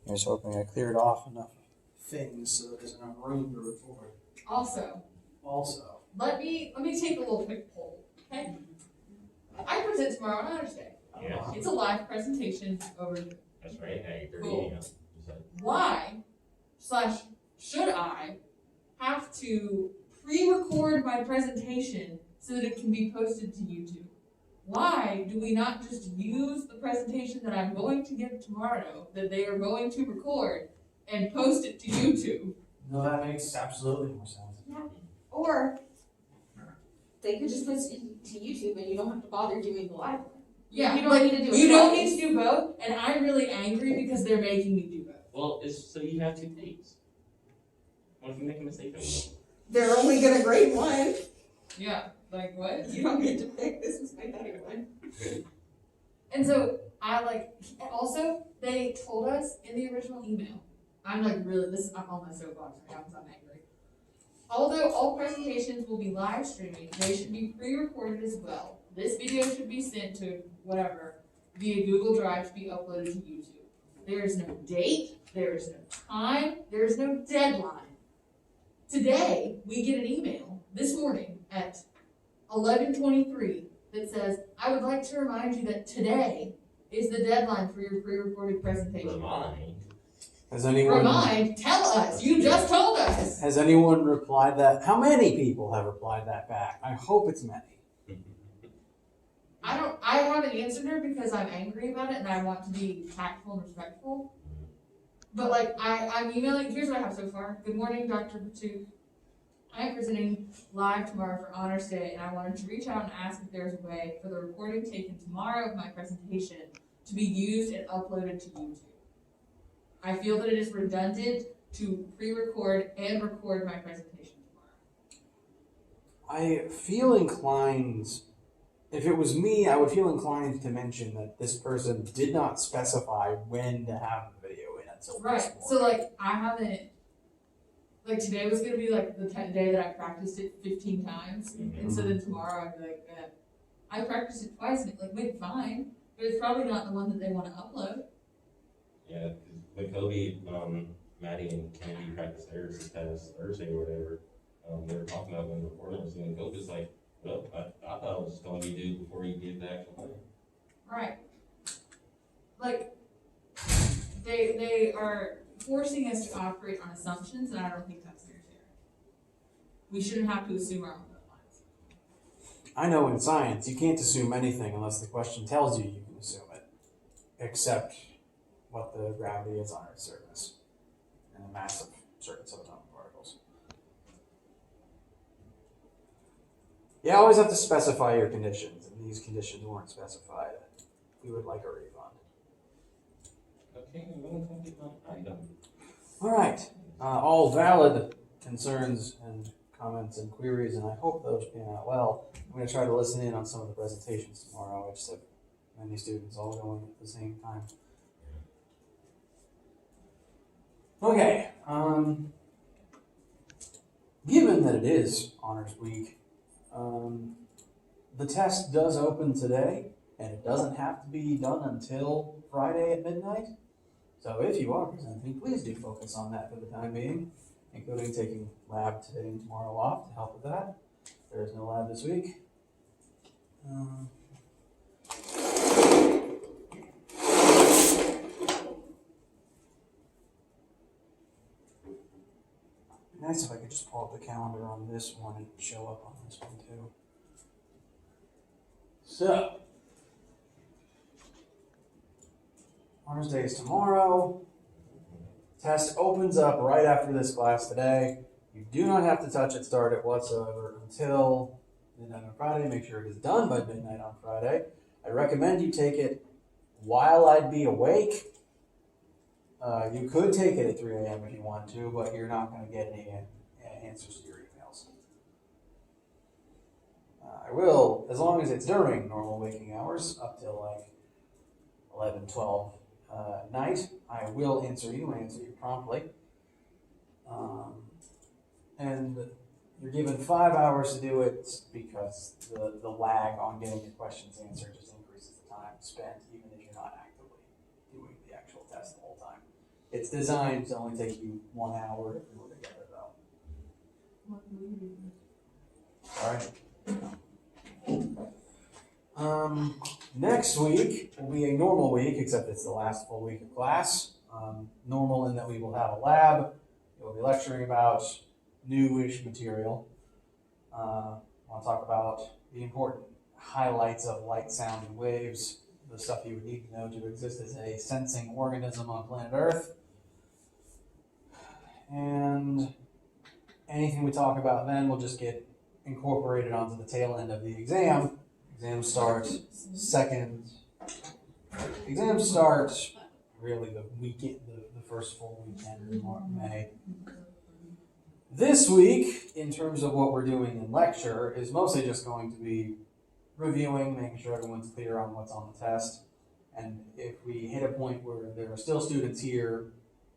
I was hoping I cleared off enough things so that there's enough room to record. Also, let me take a little quick poll, okay? I present tomorrow on Honors Day. Yeah. It's a live presentation over Zoom. That's right. Hey, you're Cool. eating them. Why / should I have to pre-record my presentation so that it can be posted to YouTube? Why do we not just use the presentation that I'm going to give tomorrow, that they are going to record, and post it to YouTube? No, that makes absolutely more sense. Yeah. Or they could just post it to YouTube and you don't have to bother doing the live one. Yeah, You don't need to do it You don't twice. need to do both, and I'm really angry because they're making me do both. Well, it's so you have 2 days. What if you make a mistake? They're only gonna grade one. Yeah, like what? You don't get to pick. This is my better one. And so also they told us in the original email. I'm on my soapbox right now because I'm angry. Although all presentations will be live streaming, they should be pre-recorded as well. This video should be sent to whatever via Google Drive to be uploaded to YouTube. There is no date, there is no time, there is no deadline. Today, we get an email this morning at 11:23 that says, I would like to remind you that today is the deadline for your pre-recorded presentation. Remind. Has anyone Tell us, you just told us. Has anyone replied that? How many people have replied that back? I hope it's many. I haven't answered her because I'm angry about it and I want to be tactful and respectful. But I'm emailing, here's what I have so far. Good morning, Dr. Batu. I am presenting live tomorrow for Honors Day, and I wanted to reach out and ask if there's a way for the recording taken tomorrow of my presentation to be used and uploaded to YouTube. I feel that it is redundant to pre-record and record my presentation tomorrow. I feel inclined, if it was me, I would feel inclined to mention that this person did not specify when to have the video in until Right, this so morning. I haven't, today was going to be the day that I practiced it 15 times, and so then tomorrow I'd be like, I practiced it twice and it went fine, but it's probably not the one that they want to upload. Yeah, because Kobe, Maddie, and Kennedy practiced theirs this past Thursday or whatever. They were talking about when the recording was doing. Kobe's like, well, I thought it was just going to be due before you give the actual thing. Right. They are forcing us to operate on assumptions, and I don't think that's fair. We shouldn't have to assume our own deadlines. I know in science, you can't assume anything unless the question tells you you can assume it, except what the gravity is on Earth's surface and the mass of certain subatomic particles. You always have to specify your conditions, and these conditions weren't specified. We would like a refund. Okay, we're going to complete my item. All right. All valid concerns and comments and queries, and I hope those pan out well. I'm going to try to listen in on some of the presentations tomorrow. I just have many students all going at the same time. Okay. Given that it is Honors Week, the test does open today, and it doesn't have to be done until Friday at midnight. So if you are presenting, please do focus on that for the time being, including taking lab today and tomorrow off to help with that. There is no lab this week. Nice if I could just pull up the calendar on this one and show up on this one too. So, Honors Day is tomorrow. Test opens up right after this class today. You do not have to touch it, start it whatsoever until midnight on Friday. Make sure it is done by midnight on Friday. I recommend you take it while I'd be awake. You could take it at 3 a.m. if you want to, but you're not going to get any answers to your emails. I will, as long as it's during normal waking hours, up till like 11, 12 night, I will answer you promptly. And you're given 5 hours to do it because the lag on getting your questions answered just increases the time spent, even if you're not actively doing the actual test the whole time. It's designed to only take you 1 hour to put it together, though. All right. Next week will be a normal week, except it's the last full week of class. Normal in that we will have a lab. We'll be lecturing about newish material. I want to talk about the important highlights of light, sound, and waves, the stuff you would need to know to exist as a sensing organism on planet Earth. And anything we talk about then will just get incorporated onto the tail end of the exam. Exams start really the weekend, the first full weekend in May. This week, in terms of what we're doing in lecture, is mostly just going to be reviewing, making sure everyone's clear on what's on the test. And if we hit a point where there are still students here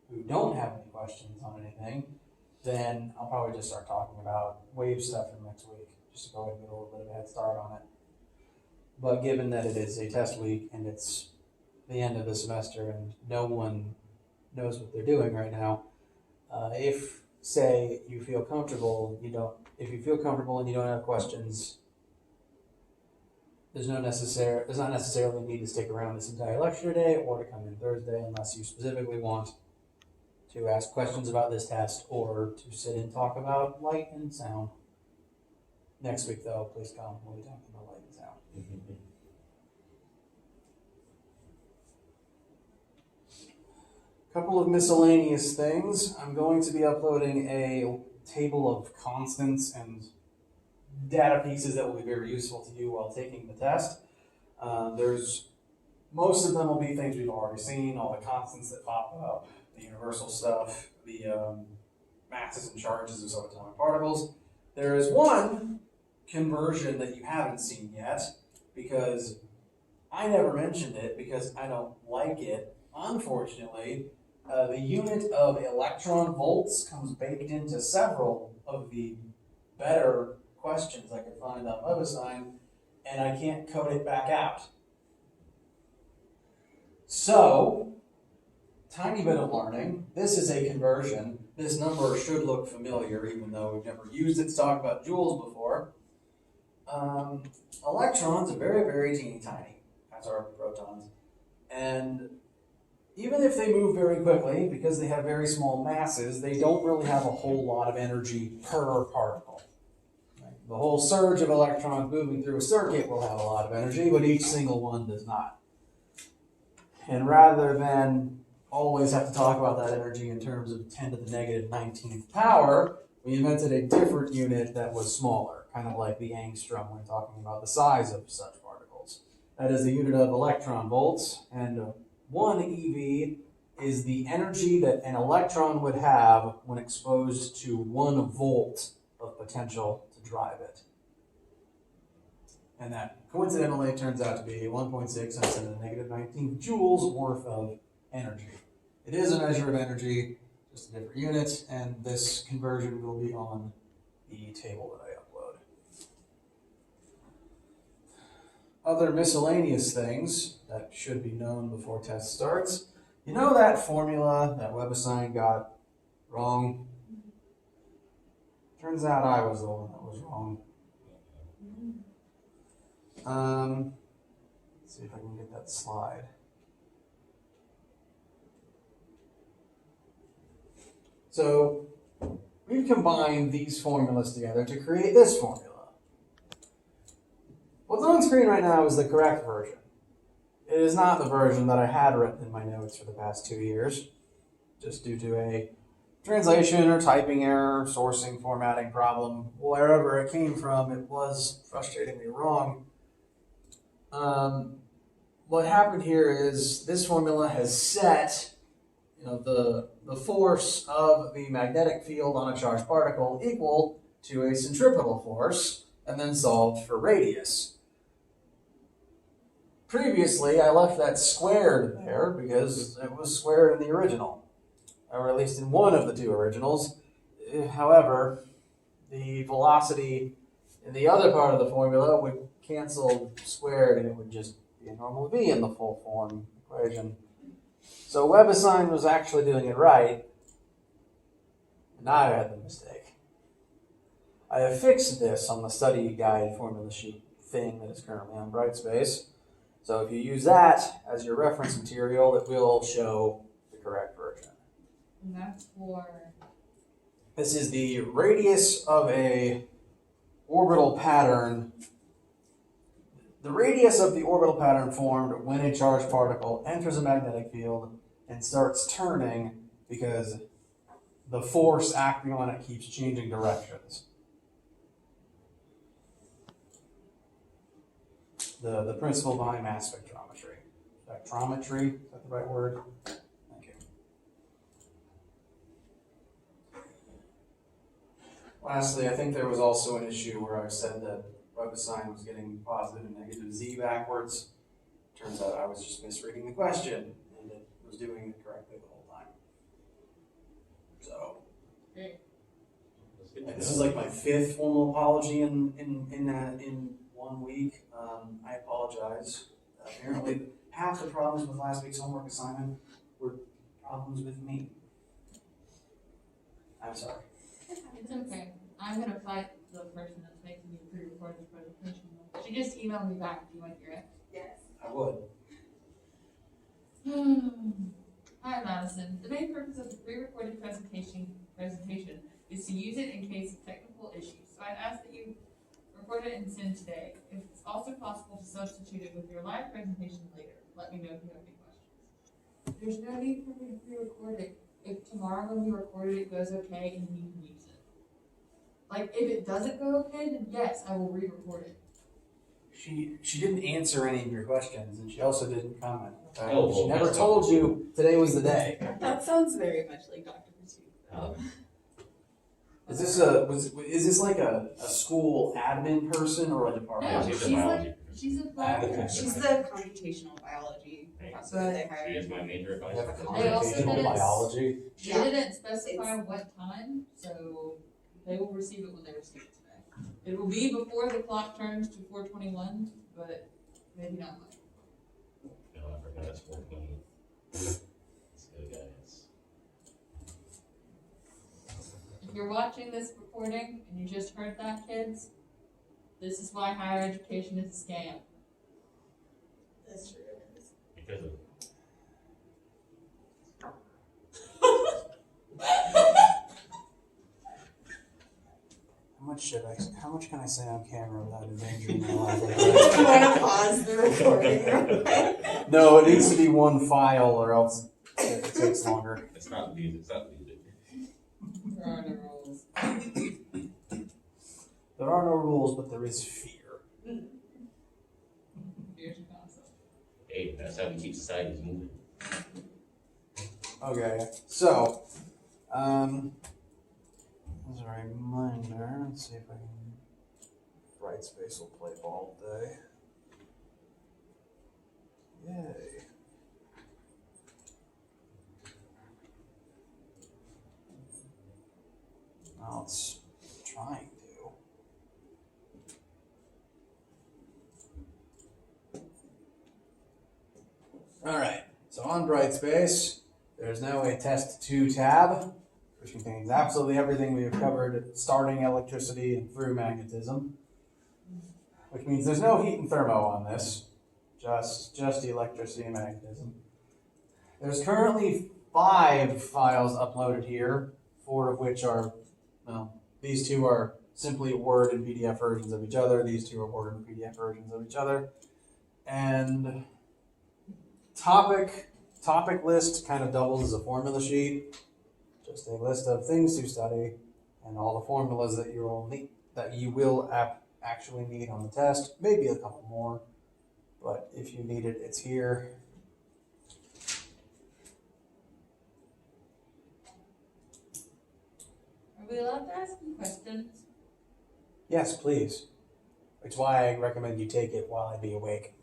who don't have any questions on anything, then I'll probably just start talking about wave stuff for next week, just to go ahead and get a little bit of a head start on it. But given that it is a test week and it's the end of the semester and no one knows what they're doing right now, if say you feel comfortable, if you feel comfortable and you don't have questions, there's not necessarily a need to stick around this entire lecture day or to come in Thursday unless you specifically want to ask questions about this test or to sit and talk about light and sound. Next week though, please come, we'll be talking about light and sound. Couple of miscellaneous things. I'm going to be uploading a table of constants and data pieces that will be very useful to you while taking the test. Most of them will be things we've already seen, all the constants that pop up, the universal stuff, the masses and charges of subatomic particles. There is one conversion that you haven't seen yet because I never mentioned it because I don't like it. Unfortunately, the unit of electron volts comes baked into several of the better questions I could find on WebAssign, and I can't code it back out. So, tiny bit of learning. This is a conversion. This number should look familiar, even though we've never used it to talk about joules before. Electrons are very, very teeny tiny, as are protons. And even if they move very quickly, because they have very small masses, they don't really have a whole lot of energy per particle. The whole surge of electrons moving through a circuit will have a lot of energy, but each single one does not. And rather than always have to talk about that energy in terms of 10 to the negative 19th power, we invented a different unit that was smaller, kind of like the angstrom when talking about the size of such particles. That is the unit of electron volts, and 1 eV is the energy that an electron would have when exposed to 1 volt of potential to drive it. And that coincidentally turns out to be 1.6 times 10 to the negative 19 joules worth of energy. It is a measure of energy, just a different unit, and this conversion will be on the table that I upload. Other miscellaneous things that should be known before test starts. You know that formula that WebAssign got wrong? Turns out I was the one that was wrong. Let's see if I can get that slide. So we've combined these formulas together to create this formula. What's on screen right now is the correct version. It is not the version that I had written in my notes for the past 2 years, just due to a translation or typing error, sourcing, formatting problem. Wherever it came from, it was frustratingly wrong. What happened here is this formula has set the force of the magnetic field on a charged particle equal to a centripetal force, and then solved for radius. Previously, I left that squared there because it was squared in the original, or at least in one of the 2 originals. However, the velocity in the other part of the formula would cancel squared and it would just be a normal v in the full form equation. So WebAssign was actually doing it right, and I had the mistake. I have fixed this on the study guide formula sheet thing that is currently on Brightspace. So if you use that as your reference material, it will show the correct version. And that's for. This is the radius of a orbital pattern. The radius of the orbital pattern formed when a charged particle enters a magnetic field and starts turning because the force acting on it keeps changing directions. The principle behind mass spectrometry. Spectrometry, is that the right word? Thank you. Lastly, I think there was also an issue where I said that WebAssign was getting positive and negative Z backwards. Turns out I was just misreading the question, and it was doing it correctly the whole time. So, and this is like my 5th formal apology in 1 week. I apologize. Apparently, half the problems with last week's homework assignment were problems with me. I'm sorry. It's okay. I'm gonna fight the person that's making you pre-record this presentation. She just emailed me back. Do you want to hear it? Yes. I would. Hi, Madison. The main purpose of the pre-recorded presentation is to use it in case of technical issues. So I'd ask that you record it and send today. If it's also possible to substitute it with your live presentation later, let me know if you have any questions. There's no need for me to pre-record it. If tomorrow when we record it, it goes okay and you can use it. Like, if it doesn't go okay, then yes, I will re-record it. She didn't answer any of your questions, and she also didn't comment. Oh, She well, never that's told you today was the day. That sounds very much like Dr. Pursuit. Is this like a school admin person or a No, department? she's a she's biology like, she's a biologist. She's the computational biology professor that they She hired. is my major They have advisor. They also computational did it. biology. They Yeah. didn't specify what time, so they will receive it when they receive it today. It will be before the clock turns to 4:21, but maybe not much. No, I forgot it's 4:20. Let's go, guys. If you're watching this recording and you just heard that, kids, this is why higher education is a scam. That's true. It is. Because of How much can I say on camera without endangering my life? Do you want to pause the recording real quick? No, it needs to be one file, or else it takes longer. it's not music, it's not music. There are no rules. There are no rules, but there is fear. Here's your concept. Hey, that's how we keep societies moving. Okay, so, as a reminder, let's see if I can. Brightspace will play ball today. Yay. Well, it's trying to. Alright, so on Brightspace, there's now a Test 2 tab, which contains absolutely everything we have covered, starting electricity and through magnetism. Which means there's no heat and thermo on this, just electricity and magnetism. There's currently 5 files uploaded here, 4 of which are, well, these 2 are simply Word and PDF versions of each other, these 2 are Word and PDF versions of each other. And topic list kind of doubles as a formula sheet, just a list of things to study and all the formulas that you will actually need on the test, maybe a couple more, but if you need it, it's here. Are we allowed to ask you questions? Yes, please. Which is why I recommend you take it while I be awake.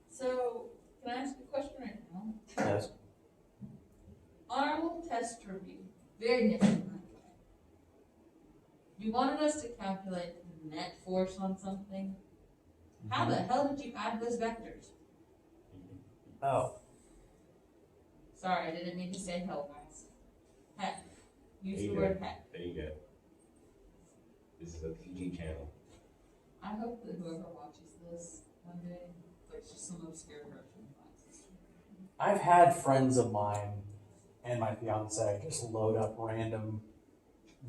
So, can I ask you a question right now? Yes. On our little test review, very nifty, by the way, you wanted us to calculate the net force on something. How the hell did you add those vectors? Oh. Sorry, I didn't mean to say hell, guys. Heck. Use There the you word go. heck. There you go. This is a PG channel. I hope that whoever watches this one day, like just some obscure Russian finds. I've had friends of mine and my fiance just load up random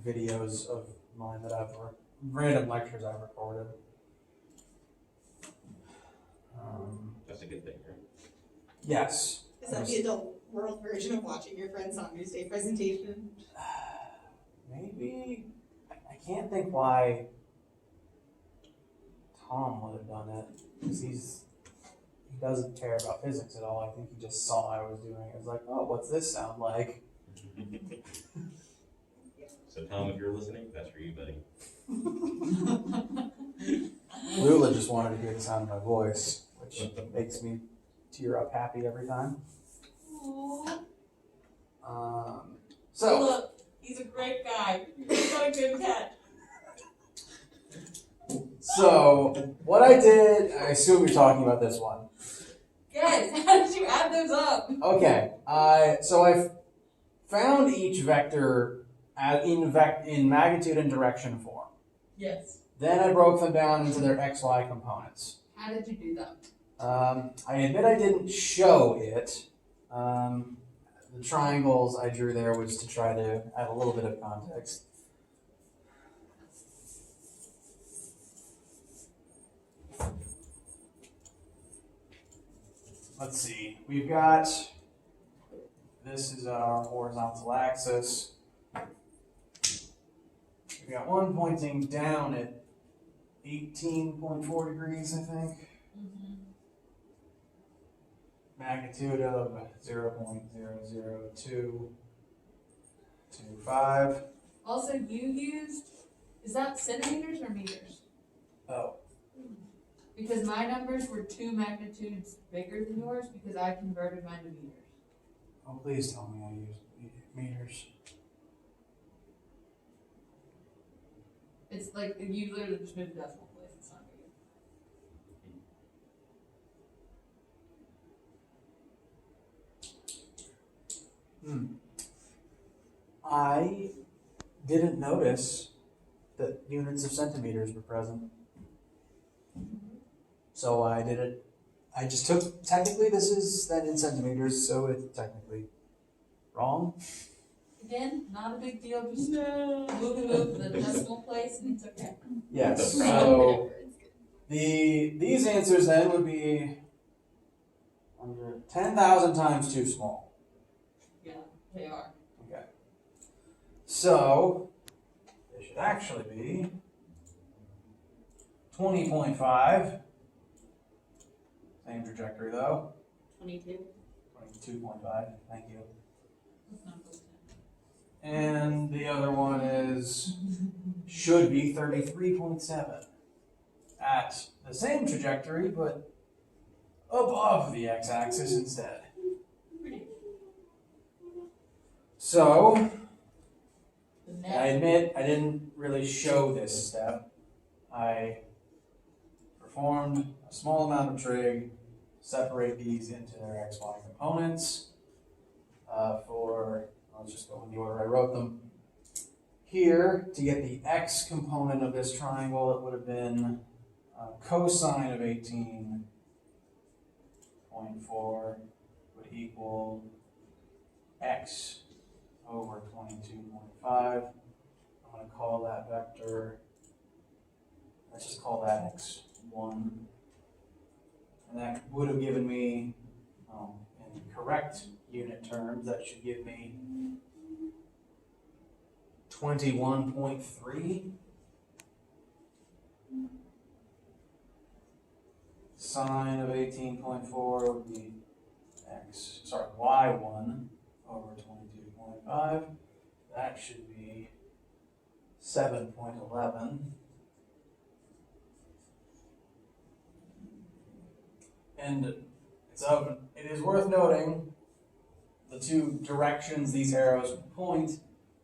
videos of mine that random lectures I've recorded. That's a good thing, right? Yes. Is that the adult world version of watching your friend's Sanders Day presentation? Maybe. I can't think why Tom would have done it. Because he doesn't care about physics at all. I think he just saw I was doing it. He was like, oh, what's this sound like? So Tom, if you're listening, that's for you, buddy. Lula just wanted to hear the sound of my voice, which makes me tear up happy every time. So, Look, he's a great guy. He's got a good catch. so what I did, I assume you're talking about this one. Guys, how did you add those up? Okay, so I found each vector in magnitude and direction form. Yes. Then I broke them down into their XY components. How did you do that? I admit I didn't show it. The triangles I drew there was to try to add a little bit of context. Let's see. We've got, this is our horizontal axis. We've got one pointing down at 18.4 degrees, I think. Magnitude of 0.00225. Also, you used, is that centimeters or meters? Oh, Because my numbers were 2 magnitudes bigger than yours because I converted mine to meters. oh, please tell me I used meters. It's like you literally just moved a decimal place. It's not big. I didn't notice that units of centimeters were present. So I did it. I just took, technically this is then in centimeters, so it's technically wrong. Again, not a big deal. Just move the decimal place and it's okay. Yes, so these answers then would be 10,000 times too small. Yeah, they are. Okay. So they should actually be 20.5. Same trajectory though. 22. 22.5. Thank you. That's not close to And the other one should be 33.7. At the same trajectory, but above the x-axis instead. So, the I net. admit I didn't really show this step. I performed a small amount of trig, separate these into their xy components. Let's just go in the order I wrote them. Here, to get the x component of this triangle, it would have been cosine of 18.4 would equal x over 22.5. I'm going to call that vector, let's just call that x1. And that would have given me, in correct unit terms, that should give me 21.3. Sine of 18.4 would be y1 over 22.5. That should be 7.11. And it is worth noting the two directions these arrows point.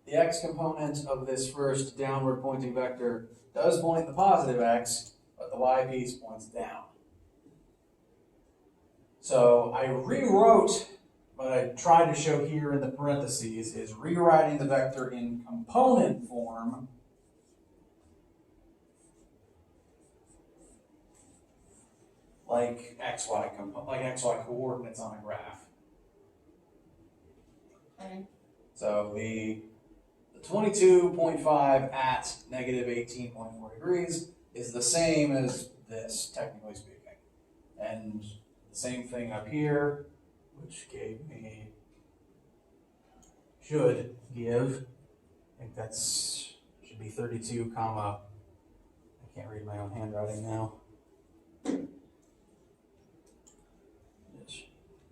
The x component of this first downward pointing vector does point the positive x, but the y piece points down. So I rewrote what I tried to show here in the parentheses is rewriting the vector in component form like xy coordinates on a graph. Okay. So the 22.5 at negative 18.4 degrees is the same as this, technically speaking. And the same thing up here, which should give, I think should be 32 comma, I can't read my own handwriting now.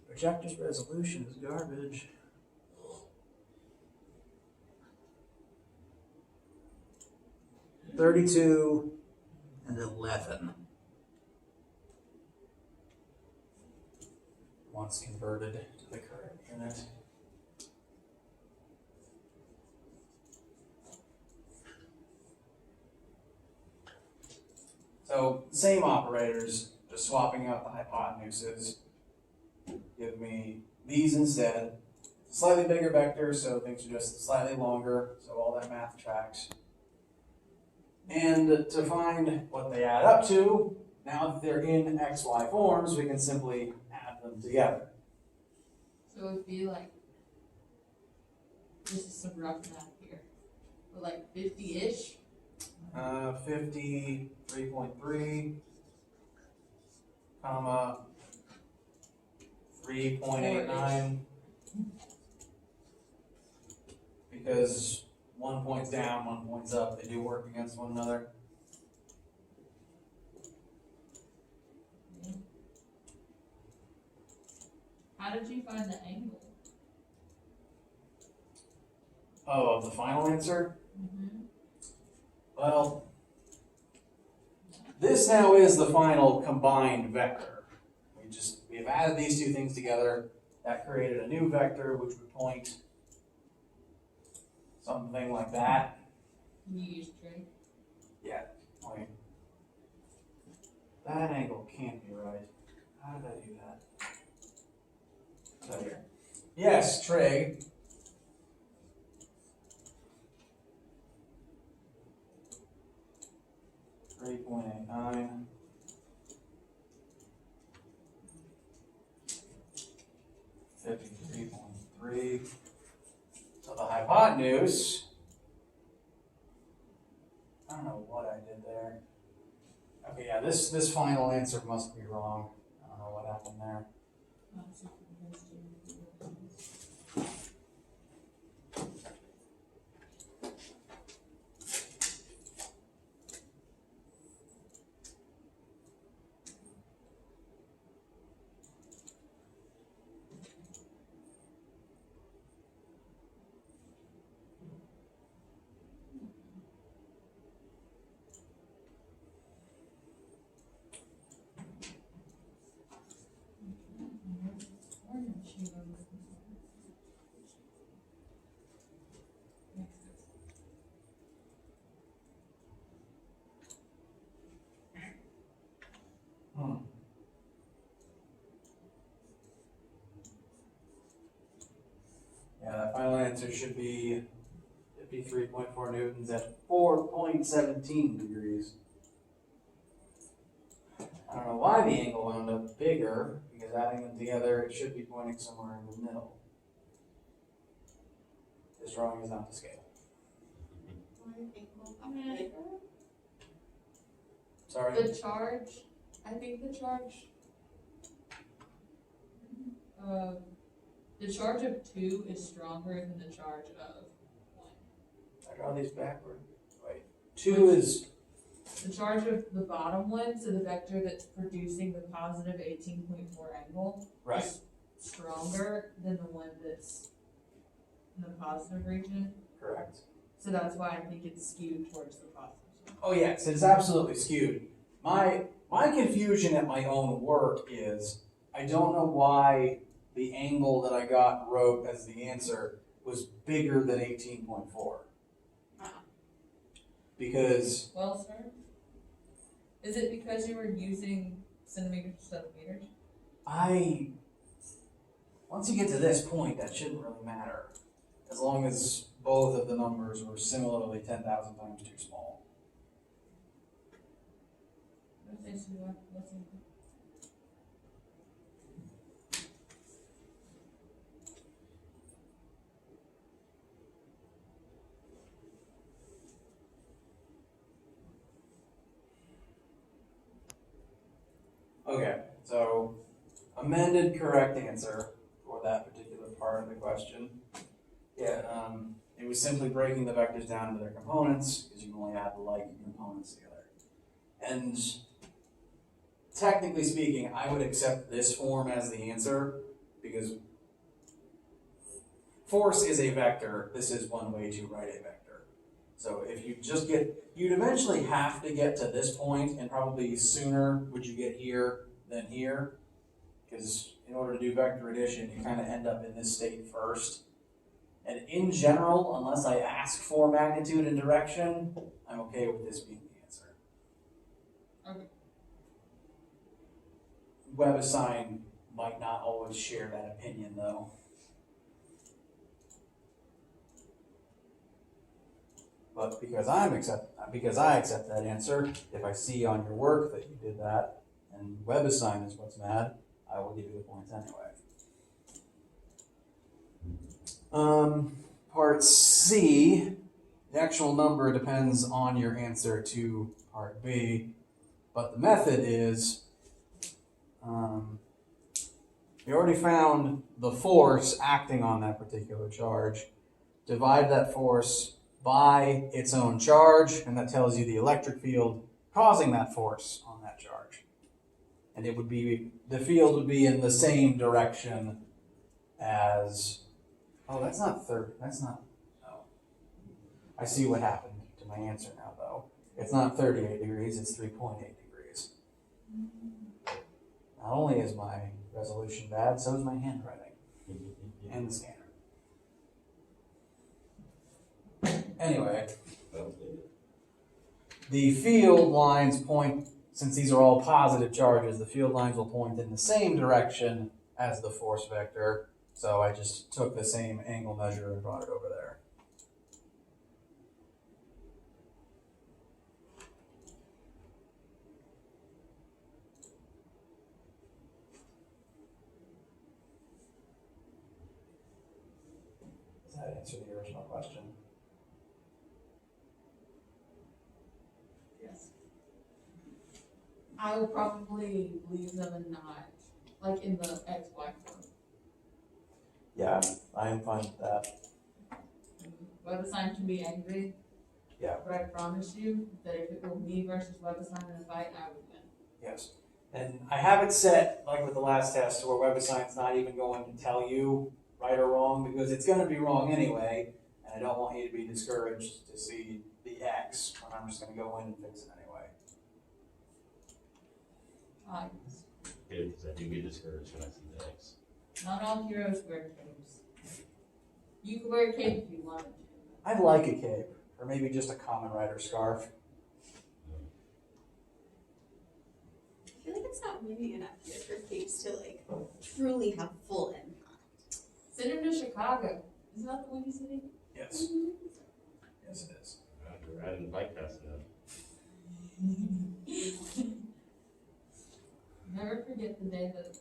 Projector's resolution is garbage. $32 and 11. Once converted to the current unit. So same operators, just swapping out the hypotenuses. Give me these instead. Slightly bigger vector, so things are just slightly longer, so all that math tracks. And to find what they add up to, now that they're in XY forms, we can simply add them together. So it would be like, this is some rough math here, but like 50-ish? 53.3, comma, 3.89. Because 1 point's down, 1 point's up, they do work against one another. How did you find the angle? Oh, of the final answer? Mm-hmm. Well, this now is the final combined vector. We've added these two things together. That created a new vector which would point something like that. Can you use trig? Yeah, wait. That angle can't be right. How did I do that? Here. Yes, trig. .89. .3. So the hypotenuse, I don't know what I did there. Okay, yeah, this final answer must be wrong. I don't know what happened there. Yeah, that final answer should be 53.4 newtons at 4.17 degrees. I don't know why the angle wound up bigger, because adding them together, it should be pointing somewhere in the middle. This drawing is not to scale. Sorry? The charge, I think the charge of 2 is stronger than the charge of 1. I draw these backward. Wait. 2 is. The charge of the bottom one, so the vector that's producing the positive 18.4 angle, Right. is stronger than the one that's in the positive region. Correct. So that's why I think it's skewed towards the positive side. Oh yes, it's absolutely skewed. My confusion at my own work is I don't know why the angle that I wrote as the answer was bigger than 18.4. Because Well, sir, is it because you were using centimeters instead of meters? once you get to this point, that shouldn't really matter. As long as both of the numbers were similarly 10,000 times too small. Okay, so amended correct answer for that particular part of the question. Yeah, it was simply breaking the vectors down into their components, because you can only add the like components together. And technically speaking, I would accept this form as the answer, because force is a vector. This is one way to write a vector. So if you just you'd eventually have to get to this point, and probably sooner would you get here than here, because in order to do vector addition, you kind of end up in this state first. And in general, unless I ask for magnitude and direction, I'm okay with this being the answer. Okay. WebAssign might not always share that opinion, though. But because I accept that answer, if I see on your work that you did that, and WebAssign is what's mad, I will give you the points anyway. Part C, the actual number depends on your answer to part B, but the method is, we already found the force acting on that particular charge. Divide that force by its own charge, and that tells you the electric field causing that force on that charge. And the field would be in the same direction as, oh, that's not no. I see what happened to my answer now, though. It's not 38 degrees, it's 3.8 degrees. Not only is my resolution bad, so is my handwriting and the scanner. Anyway, the field lines point, since these are all positive charges, the field lines will point in the same direction as the force vector. So I just took the same angle measure and brought it over there. Does that answer the original question? Yes. I will probably leave them and not, like in the X, Y form. Yeah, I am fine with that. WebAssign can be angry. Yeah. But I promise you that if it were me versus WebAssign in a fight, I would win. Yes. And I have it set, like with the last test, to where WebAssign's not even going to tell you right or wrong, because it's going to be wrong anyway, and I don't want you to be discouraged to see the X when I'm just going to go in and fix it anyway. Good, because I do get discouraged when I see the X. Not all heroes wear capes. You could wear a cape if you wanted to. I'd like a cape, or maybe just a common rider scarf. I feel like it's not winning enough here for capes to like truly have full impact. Send him to Chicago. Isn't that the Windy City? Yes. Yes, it is. I didn't bike fast enough. Never forget the day that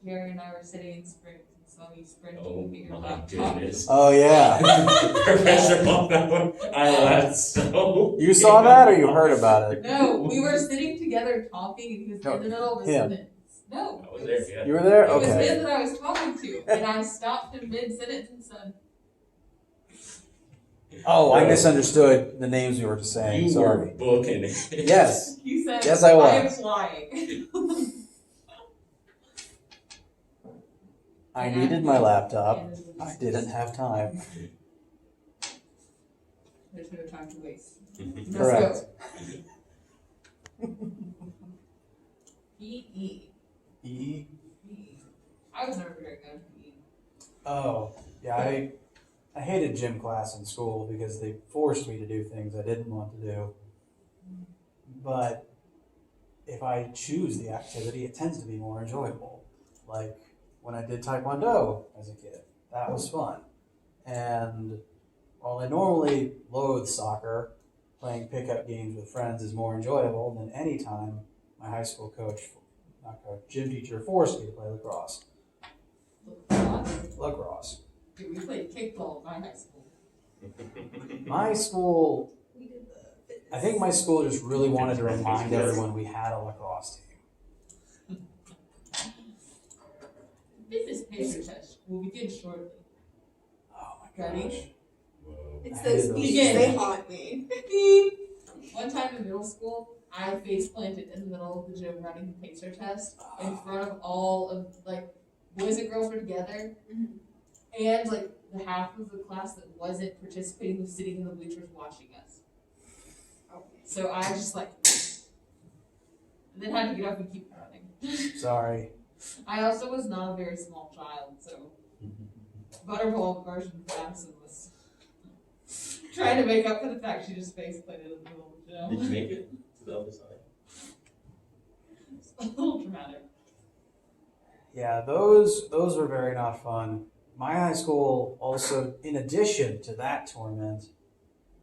Jerry and I were sitting in Springs and saw you sprinting Oh to your my laptop. goodness. Oh, yeah. Professor on that one. I laughed so. You saw that, or you heard about it? No, we were sitting together talking and he was No, in the middle of a him. sentence. No. I was there, yeah. You were there? It was Okay. him that I was talking to, and I stopped in mid-sentence and said, Oh, I misunderstood the names we were just saying. You Sorry. were booking it. Yes. you said, Yes, I am was. flying. I needed my laptop. I didn't have time. There's no time to waste. Correct. PE. E. I was never very good at PE. Oh, yeah. I hated gym class in school because they forced me to do things I didn't want to do. But if I choose the activity, it tends to be more enjoyable. Like when I did Taekwondo as a kid. That was fun. And while I normally loathe soccer, playing pickup games with friends is more enjoyable than any time my high school gym teacher forced me to play lacrosse. Lacrosse. Dude, we played kickball in my high school. My school, We did the fitness. I think my school just really wanted to remind everyone we had a lacrosse team. Fitness pacer test will begin shortly. Oh my Ready? gosh. Whoa. It's I those hated those. beats, Begin. they haunt me. Beep. One time in middle school, I face planted in the middle of the gym running the pacer test in front of all of like boys and girls were together, and like the half of the class that wasn't participating was sitting in the bleachers watching us. So I just like, and then had to get up and keep running. Sorry. I also was not a very small child, so Butterball version of Madison was trying to make up for the fact she just face planted in the middle of the gym. Did you make it to the other side? It's a little dramatic. Yeah, those were very not fun. My high school also, in addition to that tournament,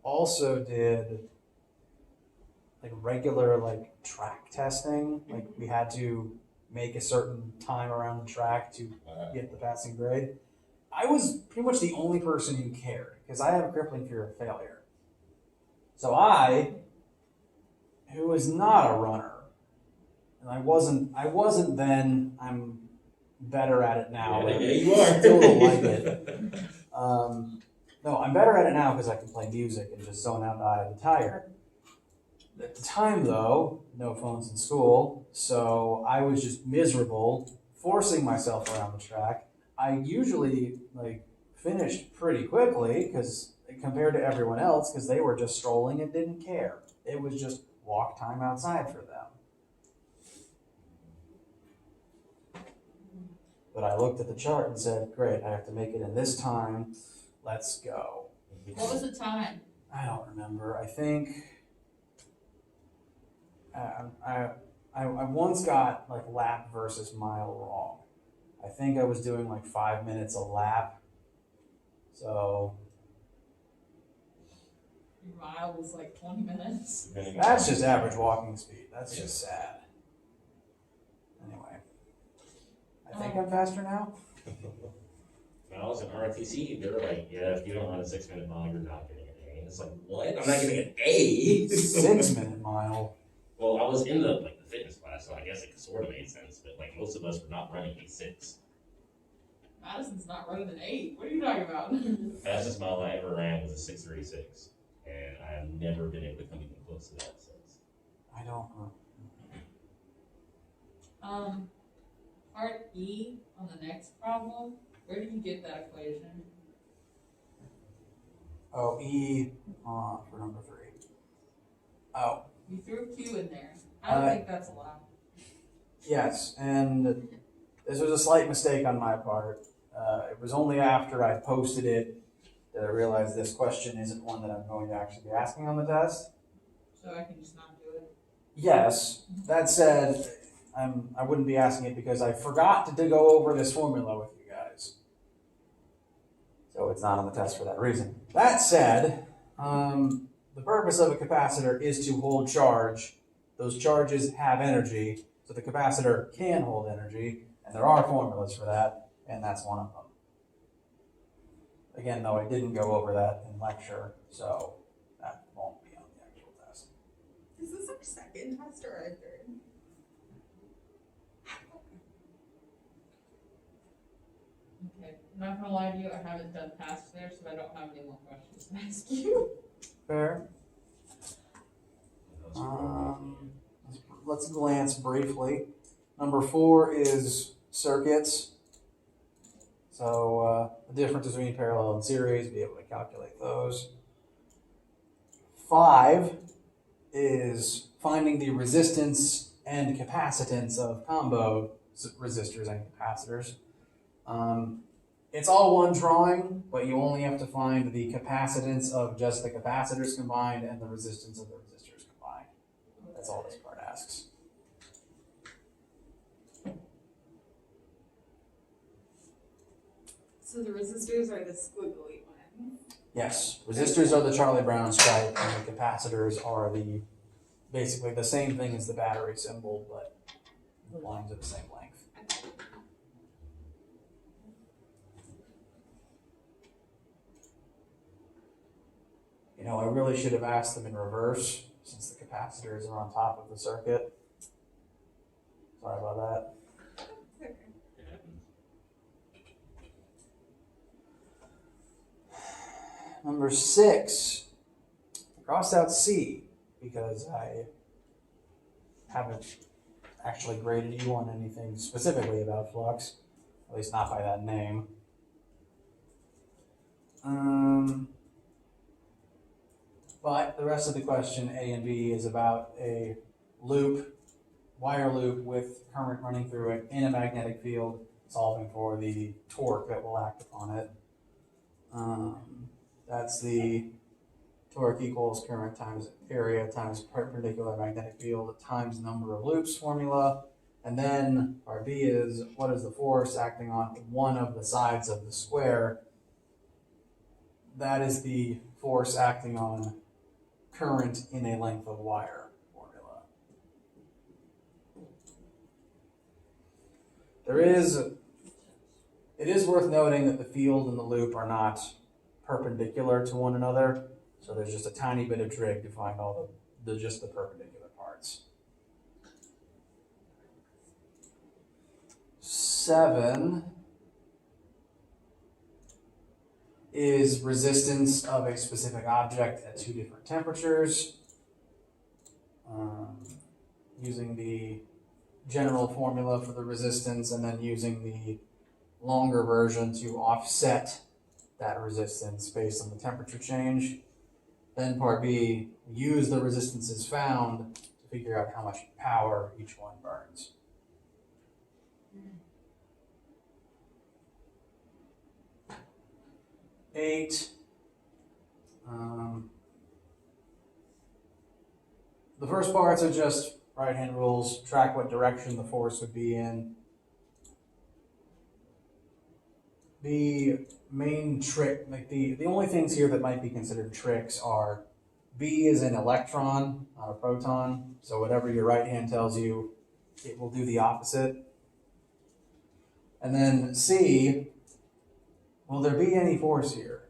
also did like regular like track testing. Like we had to make a certain time around the track to get the passing grade. I was pretty much the only person who cared because I have a crippling fear of failure. So I, who was not a runner, and I wasn't then, I'm better at it now. Yeah, but you are. Still don't like it. No, I'm better at it now because I can play music and just zone out the eye of the tiger. At the time, though, no phones in school, so I was just miserable, forcing myself around the track. I usually like finished pretty quickly because compared to everyone else, because they were just strolling and didn't care. It was just walk time outside for them. But I looked at the chart and said, great, I have to make it in this time. Let's go. What was the time? I don't remember. I think I once got like lap versus mile wrong. I think I was doing like 5 minutes a lap. So Your mile was like 20 minutes. that's just average walking speed. That's just sad. Anyway, I think I'm faster now. When I was in ROTC, they were like, yeah, if you don't run a 6 minute mile, you're not getting an A. And it's like, what? I'm not getting an A. 6 minute mile. Well, I was in the fitness class, so I guess it sort of made sense. But like most of us were not running a 6. Madison's not running an 8. What are you talking about? Fastest mile I ever ran was a 6:36, and I have never been able to come even close to that since. I don't know. Part E on the next problem. Where did you get that equation? Oh, E for number 3. Oh. You threw a Q in there. I don't think that's allowed. Yes, and this was a slight mistake on my part. It was only after I posted it that I realized this question isn't one that I'm going to actually be asking on the test. So I can just not do it. Yes, that said, I wouldn't be asking it because I forgot to go over this formula with you guys. So it's not on the test for that reason. That said, the purpose of a capacitor is to hold charge. Those charges have energy, so the capacitor can hold energy, and there are formulas for that, and that's one of them. Again, though, I didn't go over that in lecture, so that won't be on the actual test. Is this our second test or our third? Okay. I'm not gonna lie to you, I haven't done past there, so I don't have any more questions to ask you. Fair. Let's glance briefly. Number 4 is circuits. So the difference between parallel and series, be able to calculate those. 5 is finding the resistance and capacitance of combo resistors and capacitors. It's all one drawing, but you only have to find the capacitance of just the capacitors combined and the resistance of the resistors combined. That's all this part asks. So the resistors are the squiggly ones. Yes, resistors are the Charlie Brown stripe, and the capacitors are basically the same thing as the battery symbol, but the lines are the same length. You know, I really should have asked them in reverse, since the capacitors are on top of the circuit. Sorry about that. Okay. It happens. Number 6, I crossed out C because I haven't actually graded you on anything specifically about flux, at least not by that name. But the rest of the question, A and B, is about a loop, wire loop with current running through it in a magnetic field, solving for the torque that will act upon it. That's the torque equals current times area times perpendicular magnetic field times number of loops formula. And then part B is, what is the force acting on one of the sides of the square? That is the force acting on current in a length of wire formula. It is worth noting that the field and the loop are not perpendicular to one another, so there's just a tiny bit of trig to find all just the perpendicular parts. 7 is resistance of a specific object at 2 different temperatures. Using the general formula for the resistance and then using the longer version to offset that resistance based on the temperature change. Then part B, use the resistances found to figure out how much power each one burns. Eight. The first parts are just right-hand rules. Track what direction the force would be in. The main trick, like the only things here that might be considered tricks are B is an electron, not a proton. So whatever your right hand tells you, it will do the opposite. And then C, will there be any force here?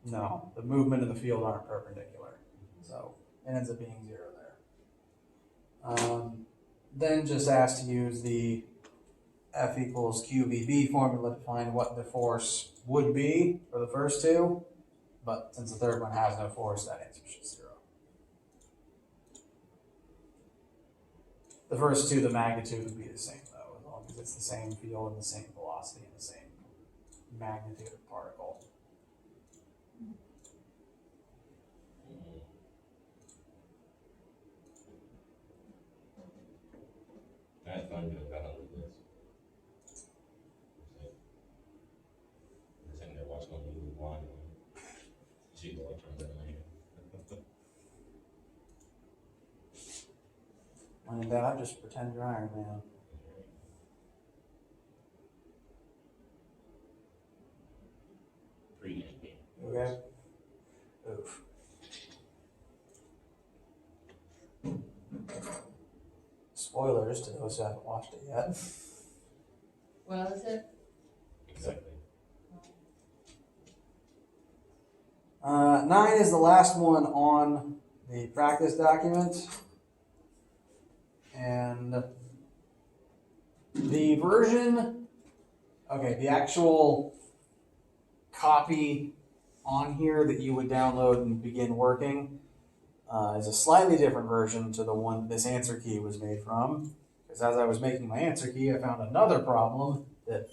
No, the movement of the field aren't perpendicular. So it ends up being 0 there. Then just asked to use the F equals QVB formula to find what the force would be for the first 2. But since the third one has no force, that answer is just 0. The first 2, the magnitude would be the same though, as long as it's the same field and the same velocity and the same magnitude of particle. I had fun doing that on the list. Sitting there watching on the movie blind and shoot the electrons out of my hand. When in doubt, just pretend you're Iron Man. Okay? Oof. Spoilers to those who haven't watched it yet. Well, is it? Exactly. 9 is the last one on the practice document. And the version, okay, the actual copy on here that you would download and begin working is a slightly different version to the one this answer key was made from. Because as I was making my answer key, I found another problem that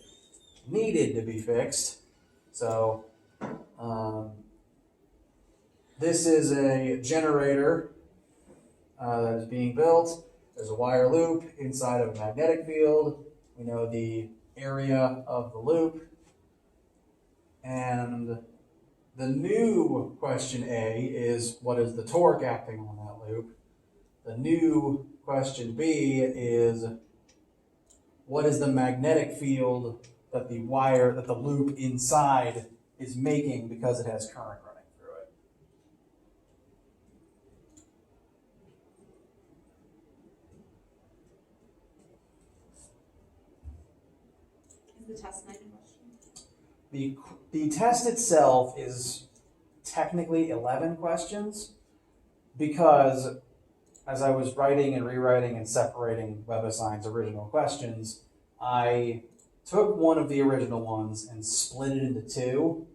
needed to be fixed. So this is a generator that is being built. There's a wire loop inside of a magnetic field. We know the area of the loop. And the new question A is, what is the torque acting on that loop? The new question B is, what is the magnetic field that the wire, that the loop inside is making because it has current running through it. Is the test 9 question? The test itself is technically 11 questions because as I was writing and rewriting and separating WebAssign's original questions, I took one of the original ones and split it into two.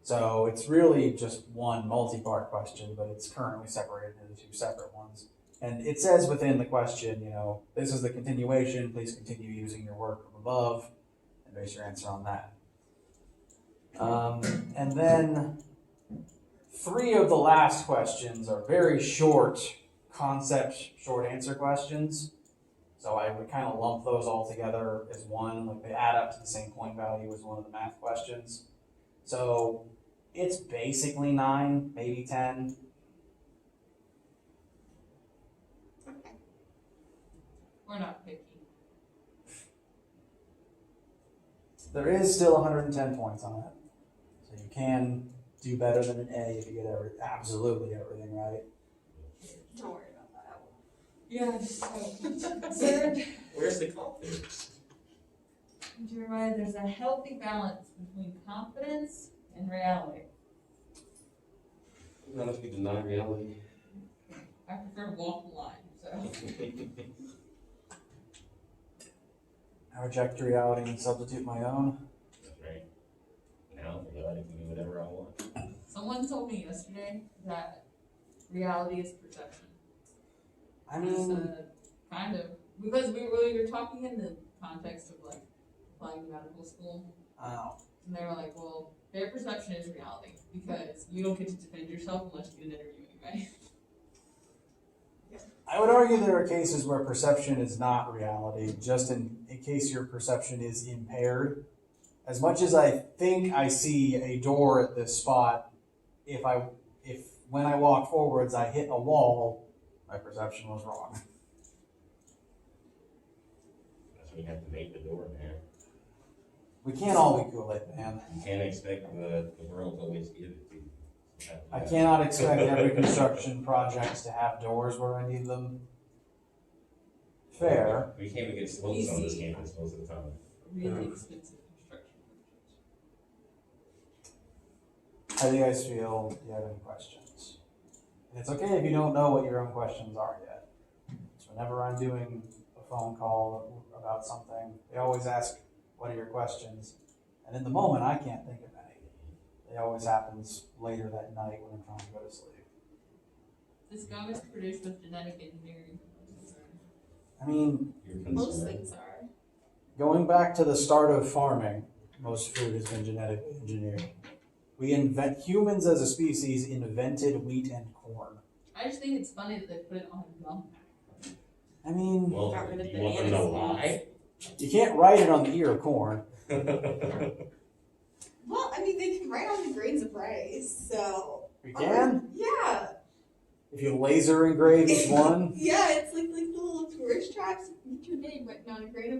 So it's really just one multi-part question, but it's currently separated into two separate ones. And it says within the question, you know, this is the continuation, please continue using your work from above, and base your answer on that. And then 3 of the last questions are very short concept, short answer questions. So I would kind of lump those all together as one, like they add up to the same point value as one of the math questions. So it's basically 9, maybe 10. Okay. We're not picky. There is still 110 points on it. So you can do better than an A if you get absolutely everything right. Don't worry about that. Yeah, just so. Where's the confidence? Jeremiah, there's a healthy balance between confidence and reality. None of you deny reality. I prefer to walk the line, so. I reject reality and substitute my own. That's right. Now reality can be whatever I want. Someone told me yesterday that reality is perception. I mean, Kind of. Because we were talking in the context of like applying to medical school. oh, And they were like, well, their perception is reality because you don't get to defend yourself unless you get an interview anyway. I would argue there are cases where perception is not reality, just in case your perception is impaired. As much as I think I see a door at this spot, if when I walk forwards I hit a wall, my perception was wrong. That's when you have to make the door, man. We can't all be Kool-Aid Man. You can't expect the world to always give it to you. I cannot expect every construction project to have doors where I need them. Fair. We can't even get slopes on this campus most of the time. Really expensive construction. How do you guys feel? Do you have any questions? And it's okay if you don't know what your own questions are yet. So whenever I'm doing a phone call about something, they always ask, what are your questions? And in the moment, I can't think of any. It always happens later that night when I'm trying to go to sleep. This gum is produced with genetic engineering. I mean, You're Most concerned. things are. going back to the start of farming, most food has been genetically engineered. Humans as a species invented wheat and corn. I just think it's funny that they put it on a gum pack. I mean, Well, Got rid of you want them to bananas. lie? you can't write it on the ear of corn. Well, I mean, they can write on the grains of rice, so. You can? Yeah. If you laser engrave each one. Yeah, it's like the little tourist traps. Get your name written on a grain of